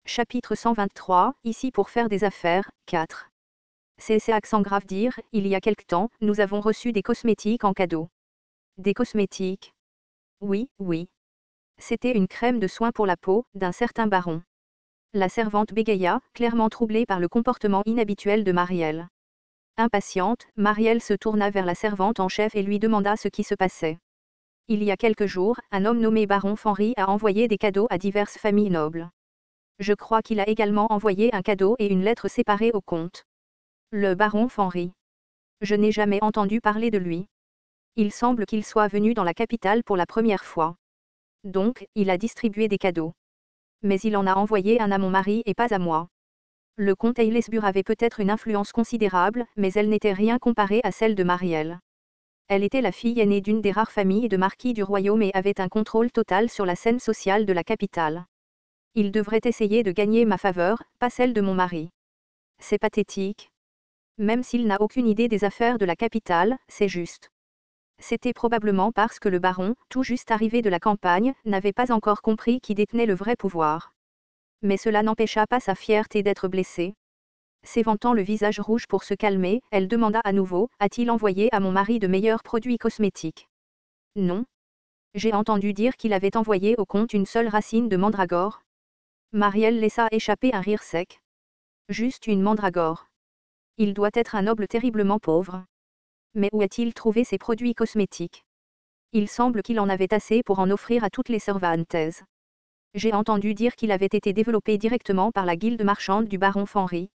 Chapitre 123, ici pour faire des affaires, 4. C'est accent grave dire, il y a quelque temps, nous avons reçu des cosmétiques en cadeau. Des cosmétiques? Oui, oui. C'était une crème de soin pour la peau, d'un certain baron. La servante bégaya, clairement troublée par le comportement inhabituel de Marielle. Impatiente, Marielle se tourna vers la servante en chef et lui demanda ce qui se passait. Il y a quelques jours, un homme nommé baron Fanry a envoyé des cadeaux à diverses familles nobles. Je crois qu'il a également envoyé un cadeau et une lettre séparée au comte. Le baron Fanry. Je n'ai jamais entendu parler de lui. Il semble qu'il soit venu dans la capitale pour la première fois. Donc, il a distribué des cadeaux. Mais il en a envoyé un à mon mari et pas à moi. Le comte Aylesbury avait peut-être une influence considérable, mais elle n'était rien comparée à celle de Marielle. Elle était la fille aînée d'une des rares familles de marquis du royaume et avait un contrôle total sur la scène sociale de la capitale. Il devrait essayer de gagner ma faveur, pas celle de mon mari. C'est pathétique. Même s'il n'a aucune idée des affaires de la capitale, c'est juste. C'était probablement parce que le baron, tout juste arrivé de la campagne, n'avait pas encore compris qui détenait le vrai pouvoir. Mais cela n'empêcha pas sa fierté d'être blessée. S'éventant le visage rouge pour se calmer, elle demanda à nouveau, a-t-il envoyé à mon mari de meilleurs produits cosmétiques? Non. J'ai entendu dire qu'il avait envoyé au comte une seule racine de mandragore. Marielle laissa échapper un rire sec. Juste une mandragore. Il doit être un noble terriblement pauvre. Mais où a-t-il trouvé ces produits cosmétiques? Il semble qu'il en avait assez pour en offrir à toutes les servantes. J'ai entendu dire qu'il avait été développé directement par la guilde marchande du baron Fanry.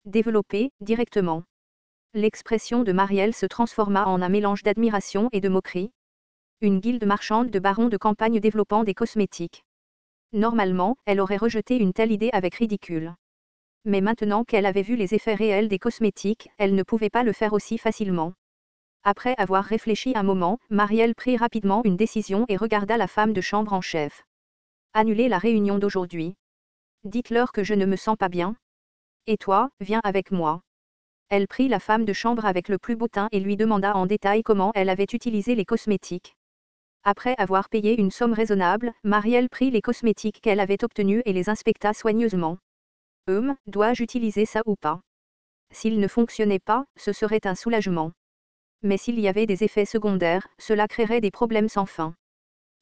Développé, directement. L'expression de Marielle se transforma en un mélange d'admiration et de moquerie. Une guilde marchande de barons de campagne développant des cosmétiques. Normalement, elle aurait rejeté une telle idée avec ridicule. Mais maintenant qu'elle avait vu les effets réels des cosmétiques, elle ne pouvait pas le faire aussi facilement. Après avoir réfléchi un moment, Marielle prit rapidement une décision et regarda la femme de chambre en chef. Annulez la réunion d'aujourd'hui. Dites-leur que je ne me sens pas bien. Et toi, viens avec moi. Elle prit la femme de chambre avec le plus beau teint et lui demanda en détail comment elle avait utilisé les cosmétiques. Après avoir payé une somme raisonnable, Marielle prit les cosmétiques qu'elle avait obtenus et les inspecta soigneusement. Dois-je utiliser ça ou pas? S'il ne fonctionnait pas, ce serait un soulagement. Mais s'il y avait des effets secondaires, cela créerait des problèmes sans fin.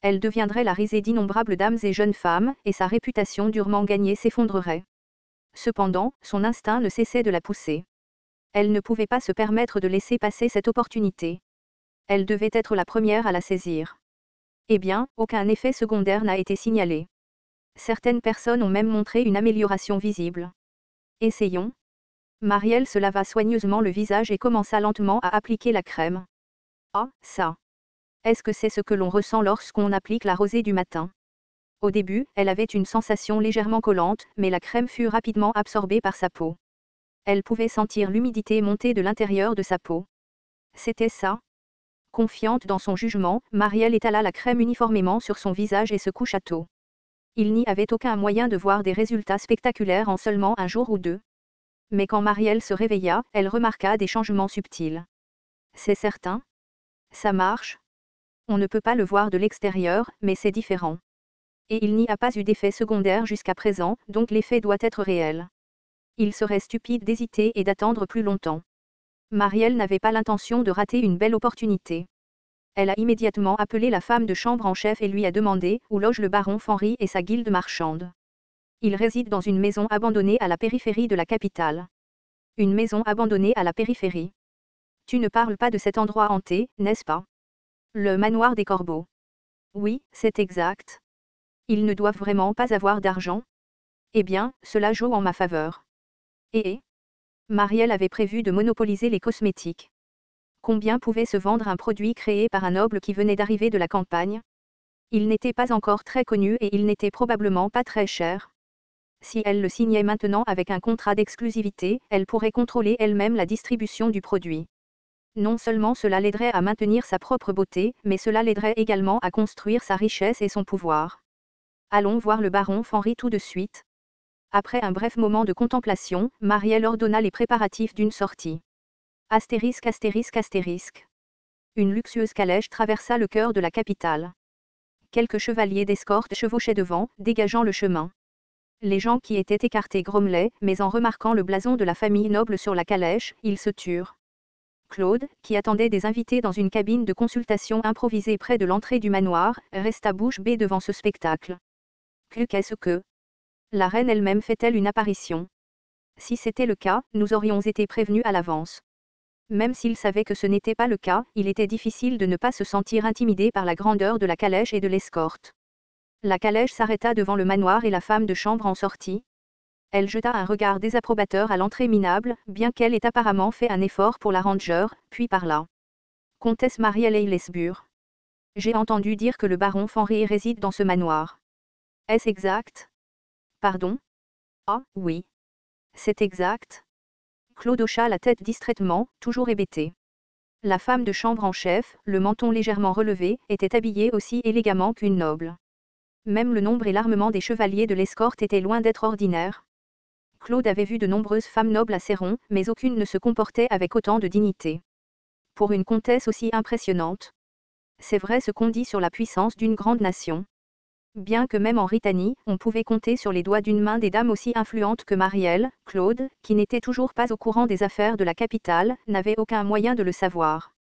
Elle deviendrait la risée d'innombrables dames et jeunes femmes, et sa réputation durement gagnée s'effondrerait. Cependant, son instinct ne cessait de la pousser. Elle ne pouvait pas se permettre de laisser passer cette opportunité. Elle devait être la première à la saisir. Eh bien, aucun effet secondaire n'a été signalé. Certaines personnes ont même montré une amélioration visible. Essayons. Marielle se lava soigneusement le visage et commença lentement à appliquer la crème. Ah, ça. Est-ce que c'est ce que l'on ressent lorsqu'on applique la rosée du matin? Au début, elle avait une sensation légèrement collante, mais la crème fut rapidement absorbée par sa peau. Elle pouvait sentir l'humidité monter de l'intérieur de sa peau. C'était ça. Confiante dans son jugement, Marielle étala la crème uniformément sur son visage et se coucha tôt. Il n'y avait aucun moyen de voir des résultats spectaculaires en seulement un jour ou deux. Mais quand Marielle se réveilla, elle remarqua des changements subtils. C'est certain. Ça marche. On ne peut pas le voir de l'extérieur, mais c'est différent. Et il n'y a pas eu d'effet secondaire jusqu'à présent, donc l'effet doit être réel. Il serait stupide d'hésiter et d'attendre plus longtemps. Marielle n'avait pas l'intention de rater une belle opportunité. Elle a immédiatement appelé la femme de chambre en chef et lui a demandé où loge le baron Fanry et sa guilde marchande. Il réside dans une maison abandonnée à la périphérie de la capitale. Une maison abandonnée à la périphérie. Tu ne parles pas de cet endroit hanté, n'est-ce pas? Le manoir des corbeaux. Oui, c'est exact. Ils ne doivent vraiment pas avoir d'argent? Eh bien, cela joue en ma faveur. Et Marielle avait prévu de monopoliser les cosmétiques. Combien pouvait se vendre un produit créé par un noble qui venait d'arriver de la campagne? Il n'était pas encore très connu et il n'était probablement pas très cher. Si elle le signait maintenant avec un contrat d'exclusivité, elle pourrait contrôler elle-même la distribution du produit. Non seulement cela l'aiderait à maintenir sa propre beauté, mais cela l'aiderait également à construire sa richesse et son pouvoir. Allons voir le baron Fanry tout de suite. Après un bref moment de contemplation, Marielle ordonna les préparatifs d'une sortie. Astérisque astérisque astérisque. Une luxueuse calèche traversa le cœur de la capitale. Quelques chevaliers d'escorte chevauchaient devant, dégageant le chemin. Les gens qui étaient écartés grommelaient, mais en remarquant le blason de la famille noble sur la calèche, ils se turent. Claude, qui attendait des invités dans une cabine de consultation improvisée près de l'entrée du manoir, resta bouche bée devant ce spectacle. Qu'est-ce que... La reine elle-même fait-elle une apparition? Si c'était le cas, nous aurions été prévenus à l'avance. Même s'il savait que ce n'était pas le cas, il était difficile de ne pas se sentir intimidé par la grandeur de la calèche et de l'escorte. La calèche s'arrêta devant le manoir et la femme de chambre en sortit. Elle jeta un regard désapprobateur à l'entrée minable, bien qu'elle ait apparemment fait un effort pour la ranger, puis parla. Comtesse Marielle Aylesbury. J'ai entendu dire que le baron Fenry réside dans ce manoir. Est-ce exact? Pardon? Ah, oui. C'est exact. Claude hocha la tête distraitement, toujours hébété. La femme de chambre en chef, le menton légèrement relevé, était habillée aussi élégamment qu'une noble. Même le nombre et l'armement des chevaliers de l'escorte étaient loin d'être ordinaires. Claude avait vu de nombreuses femmes nobles à Céron, mais aucune ne se comportait avec autant de dignité. Pour une comtesse aussi impressionnante. C'est vrai ce qu'on dit sur la puissance d'une grande nation. Bien que même en Britannie, on pouvait compter sur les doigts d'une main des dames aussi influentes que Marielle, Claude, qui n'était toujours pas au courant des affaires de la capitale, n'avait aucun moyen de le savoir.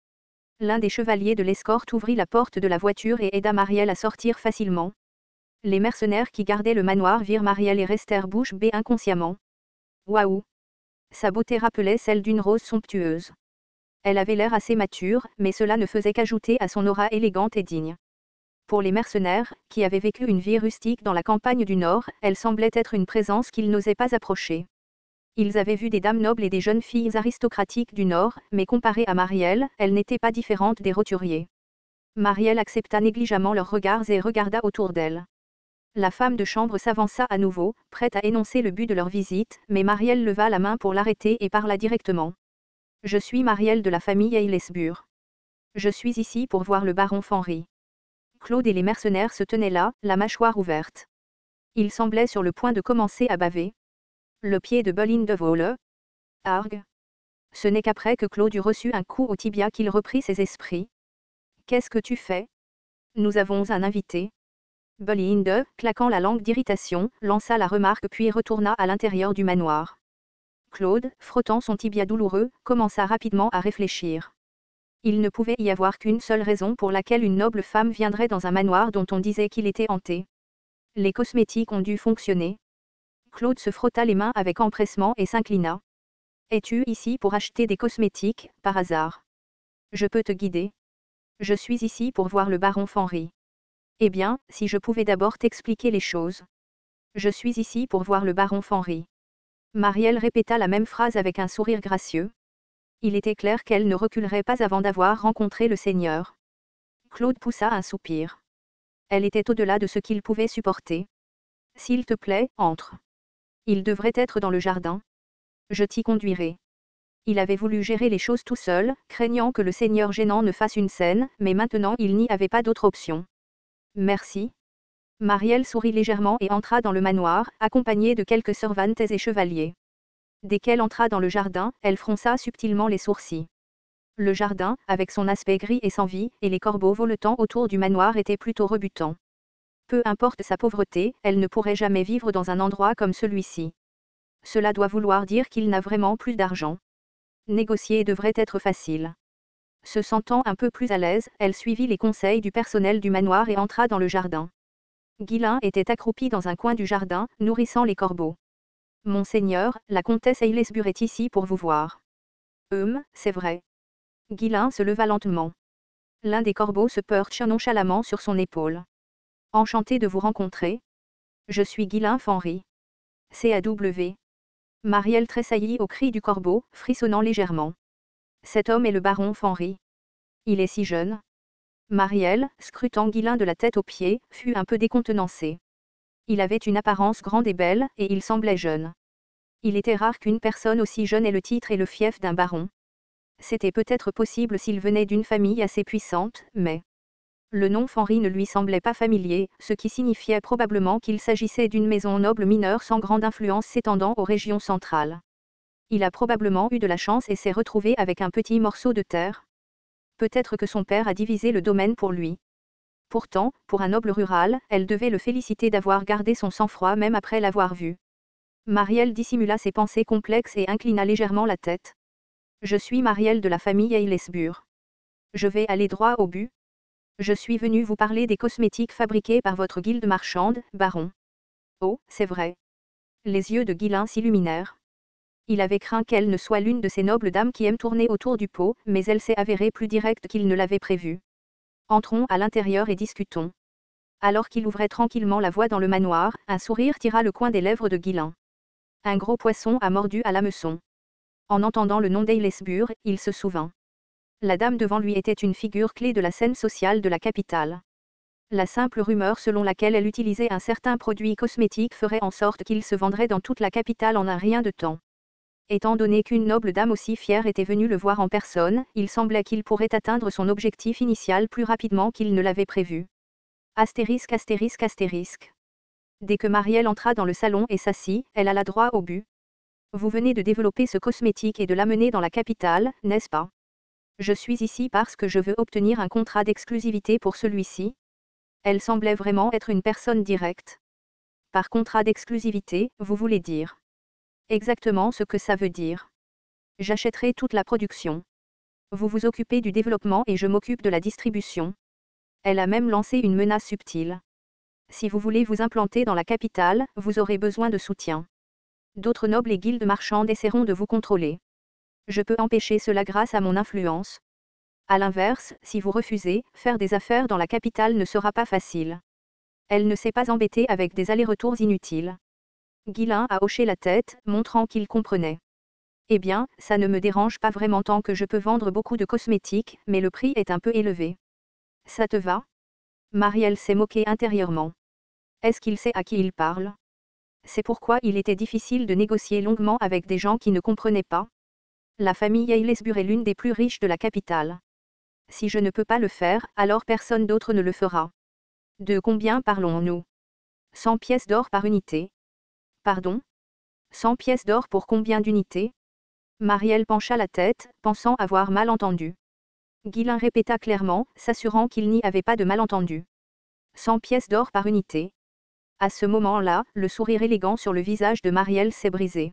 L'un des chevaliers de l'escorte ouvrit la porte de la voiture et aida Marielle à sortir facilement. Les mercenaires qui gardaient le manoir virent Marielle et restèrent bouche bée inconsciemment. Waouh! Sa beauté rappelait celle d'une rose somptueuse. Elle avait l'air assez mature, mais cela ne faisait qu'ajouter à son aura élégante et digne. Pour les mercenaires, qui avaient vécu une vie rustique dans la campagne du Nord, elle semblait être une présence qu'ils n'osaient pas approcher. Ils avaient vu des dames nobles et des jeunes filles aristocratiques du Nord, mais comparée à Marielle, elle n'était pas différente des roturiers. Marielle accepta négligemment leurs regards et regarda autour d'elle. La femme de chambre s'avança à nouveau, prête à énoncer le but de leur visite, mais Marielle leva la main pour l'arrêter et parla directement. Je suis Marielle de la famille Aylesbury. Je suis ici pour voir le baron Fenry. Claude et les mercenaires se tenaient là, la mâchoire ouverte. Ils semblaient sur le point de commencer à baver. Le pied de Bolin de Vole. Argue. Ce n'est qu'après que Claude eut reçu un coup au tibia qu'il reprit ses esprits. Qu'est-ce que tu fais? Nous avons un invité. Bolinde, claquant la langue d'irritation, lança la remarque puis retourna à l'intérieur du manoir. Claude, frottant son tibia douloureux, commença rapidement à réfléchir. Il ne pouvait y avoir qu'une seule raison pour laquelle une noble femme viendrait dans un manoir dont on disait qu'il était hanté. Les cosmétiques ont dû fonctionner. Claude se frotta les mains avec empressement et s'inclina. Es-tu ici pour acheter des cosmétiques, par hasard? Je peux te guider. Je suis ici pour voir le baron Fenry. Eh bien, si je pouvais d'abord t'expliquer les choses. Je suis ici pour voir le baron Fenry. Marielle répéta la même phrase avec un sourire gracieux. Il était clair qu'elle ne reculerait pas avant d'avoir rencontré le Seigneur. Claude poussa un soupir. Elle était au-delà de ce qu'il pouvait supporter. S'il te plaît, entre. Il devrait être dans le jardin. Je t'y conduirai. Il avait voulu gérer les choses tout seul, craignant que le Seigneur gênant ne fasse une scène, mais maintenant il n'y avait pas d'autre option. Merci. Marielle sourit légèrement et entra dans le manoir, accompagnée de quelques servantes et chevaliers. Dès qu'elle entra dans le jardin, elle fronça subtilement les sourcils. Le jardin, avec son aspect gris et sans vie, et les corbeaux voletant autour du manoir était plutôt rebutant. Peu importe sa pauvreté, elle ne pourrait jamais vivre dans un endroit comme celui-ci. Cela doit vouloir dire qu'il n'a vraiment plus d'argent. Négocier devrait être facile. Se sentant un peu plus à l'aise, elle suivit les conseils du personnel du manoir et entra dans le jardin. Ghislain était accroupi dans un coin du jardin, nourrissant les corbeaux. Monseigneur, la comtesse Aylesbury est ici pour vous voir. C'est vrai. Ghislain se leva lentement. L'un des corbeaux se percha nonchalamment sur son épaule. Enchanté de vous rencontrer. Je suis Ghislain Fenry. C.A.W. Marielle tressaillit au cri du corbeau, frissonnant légèrement. Cet homme est le baron Fenry. Il est si jeune. Marielle, scrutant Ghislain de la tête aux pieds, fut un peu décontenancée. Il avait une apparence grande et belle, et il semblait jeune. Il était rare qu'une personne aussi jeune ait le titre et le fief d'un baron. C'était peut-être possible s'il venait d'une famille assez puissante, mais... Le nom Fenry ne lui semblait pas familier, ce qui signifiait probablement qu'il s'agissait d'une maison noble mineure sans grande influence s'étendant aux régions centrales. Il a probablement eu de la chance et s'est retrouvé avec un petit morceau de terre. Peut-être que son père a divisé le domaine pour lui. Pourtant, pour un noble rural, elle devait le féliciter d'avoir gardé son sang-froid même après l'avoir vu. Marielle dissimula ses pensées complexes et inclina légèrement la tête. Je suis Marielle de la famille Aylesbury. Je vais aller droit au but. Je suis venu vous parler des cosmétiques fabriqués par votre guilde marchande, baron. Oh, c'est vrai. Les yeux de Guillain s'illuminèrent. Il avait craint qu'elle ne soit l'une de ces nobles dames qui aiment tourner autour du pot, mais elle s'est avérée plus directe qu'il ne l'avait prévu. Entrons à l'intérieur et discutons. Alors qu'il ouvrait tranquillement la voie dans le manoir, un sourire tira le coin des lèvres de Guillain. Un gros poisson a mordu à l'hameçon. En entendant le nom d'Aylesbury, il se souvint. La dame devant lui était une figure clé de la scène sociale de la capitale. La simple rumeur selon laquelle elle utilisait un certain produit cosmétique ferait en sorte qu'il se vendrait dans toute la capitale en un rien de temps. Étant donné qu'une noble dame aussi fière était venue le voir en personne, il semblait qu'il pourrait atteindre son objectif initial plus rapidement qu'il ne l'avait prévu. Astérisque astérisque astérisque. Dès que Marielle entra dans le salon et s'assit, elle alla droit au but. Vous venez de développer ce cosmétique et de l'amener dans la capitale, n'est-ce pas? Je suis ici parce que je veux obtenir un contrat d'exclusivité pour celui-ci. Elle semblait vraiment être une personne directe. Par contrat d'exclusivité, vous voulez dire exactement ce que ça veut dire. J'achèterai toute la production. Vous vous occupez du développement et je m'occupe de la distribution. Elle a même lancé une menace subtile. Si vous voulez vous implanter dans la capitale, vous aurez besoin de soutien. D'autres nobles et guildes marchandes essaieront de vous contrôler. Je peux empêcher cela grâce à mon influence. A l'inverse, si vous refusez, faire des affaires dans la capitale ne sera pas facile. Elle ne s'est pas embêtée avec des allers-retours inutiles. Guillain a hoché la tête, montrant qu'il comprenait. Eh bien, ça ne me dérange pas vraiment tant que je peux vendre beaucoup de cosmétiques, mais le prix est un peu élevé. Ça te va? Marielle s'est moquée intérieurement. Est-ce qu'il sait à qui il parle? C'est pourquoi il était difficile de négocier longuement avec des gens qui ne comprenaient pas. La famille Aylesbury est l'une des plus riches de la capitale. Si je ne peux pas le faire, alors personne d'autre ne le fera. De combien parlons-nous? 100 pièces d'or par unité. Pardon? 100 pièces d'or pour combien d'unités? Marielle pencha la tête, pensant avoir mal entendu. Guillain répéta clairement, s'assurant qu'il n'y avait pas de malentendu. 100 pièces d'or par unité. À ce moment-là, le sourire élégant sur le visage de Marielle s'est brisé.